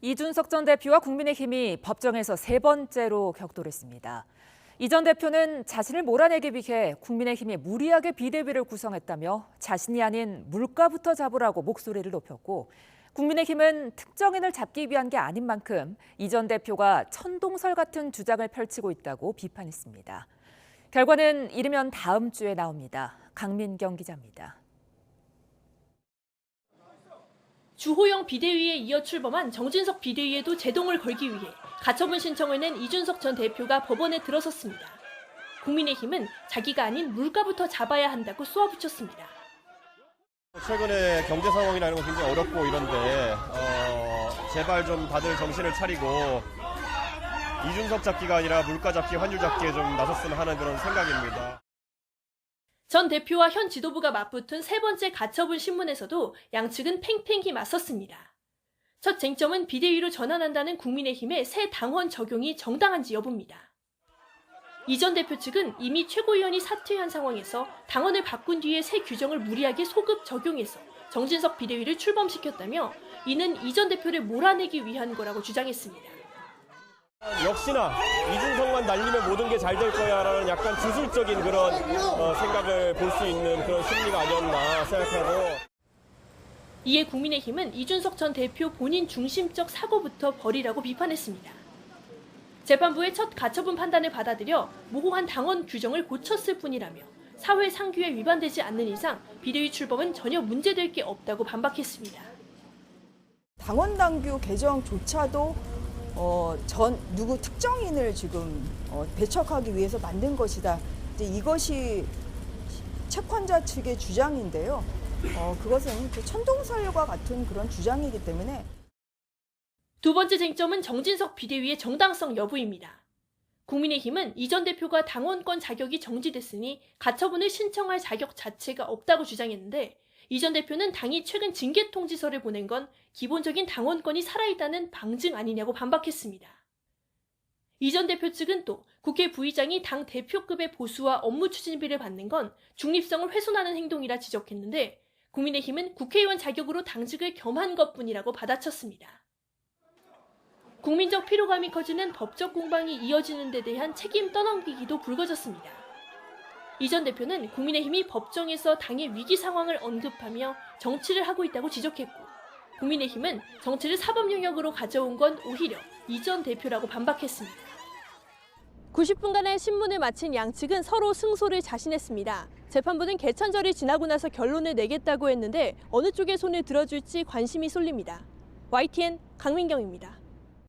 이준석 전 대표와 국민의힘이 법정에서 세 번째로 격돌했습니다. 이 전 대표는 자신을 몰아내기 위해 국민의힘이 무리하게 비대위를 구성했다며 자신이 아닌 물가부터 잡으라고 목소리를 높였고, 국민의힘은 특정인을 잡기 위한 게 아닌 만큼 이 전 대표가 천동설 같은 주장을 펼치고 있다고 비판했습니다. 결과는 이르면 다음 주에 나옵니다. 강민경 기자입니다. 주호영 비대위에 이어 출범한 정진석 비대위에도 제동을 걸기 위해 가처분 신청을 낸 이준석 전 대표가 법원에 들어섰습니다. 국민의힘은 자기가 아닌 물가부터 잡아야 한다고 쏘아붙였습니다. 최근에 경제 상황이나 이런 거 굉장히 어렵고 이런데 제발 좀 다들 정신을 차리고 이준석 잡기가 아니라 물가 잡기, 환율 잡기에 좀 나섰으면 하는 그런 생각입니다. 전 대표와 현 지도부가 맞붙은 세 번째 가처분 신문에서도 양측은 팽팽히 맞섰습니다. 첫 쟁점은 비대위로 전환한다는 국민의힘의 새 당원 적용이 정당한지 여부입니다. 이 전 대표 측은 이미 최고위원이 사퇴한 상황에서 당원을 바꾼 뒤에 새 규정을 무리하게 소급 적용해서 정진석 비대위를 출범시켰다며 이는 이 전 대표를 몰아내기 위한 거라고 주장했습니다. 역시나 이준석만 날리면 모든 게 잘 될 거야라는 약간 주술적인 그런 생각을 볼 수 있는 그런 심리가 아니었나 생각하고. 이에 국민의힘은 이준석 전 대표 본인 중심적 사고부터 버리라고 비판했습니다. 재판부의 첫 가처분 판단을 받아들여 모호한 당원 규정을 고쳤을 뿐이라며 사회 상규에 위반되지 않는 이상 비대위 출범은 전혀 문제될 게 없다고 반박했습니다. 당원 당규 개정조차도 누구 특정인을 지금 배척하기 위해서 만든 것이다. 이제 이것이 채권자 측의 주장인데요. 그것은 그 천동설과 같은 그런 주장이기 때문에. 두 번째 쟁점은 정진석 비대위의 정당성 여부입니다. 국민의힘은 이 전 대표가 당원권 자격이 정지됐으니 가처분을 신청할 자격 자체가 없다고 주장했는데, 이 전 대표는 당이 최근 징계 통지서를 보낸 건 기본적인 당원권이 살아있다는 방증 아니냐고 반박했습니다. 이 전 대표 측은 또 국회 부의장이 당 대표급의 보수와 업무 추진비를 받는 건 중립성을 훼손하는 행동이라 지적했는데, 국민의힘은 국회의원 자격으로 당직을 겸한 것뿐이라고 받아쳤습니다. 국민적 피로감이 커지는 법적 공방이 이어지는 데 대한 책임 떠넘기기도 불거졌습니다. 이 전 대표는 국민의힘이 법정에서 당의 위기 상황을 언급하며 정치를 하고 있다고 지적했고, 국민의힘은 정치를 사법 영역으로 가져온 건 오히려 이 전 대표라고 반박했습니다. 90분간의 신문을 마친 양측은 서로 승소를 자신했습니다. 재판부는 개천절이 지나고 나서 결론을 내겠다고 했는데 어느 쪽의 손을 들어줄지 관심이 쏠립니다. YTN 강민경입니다.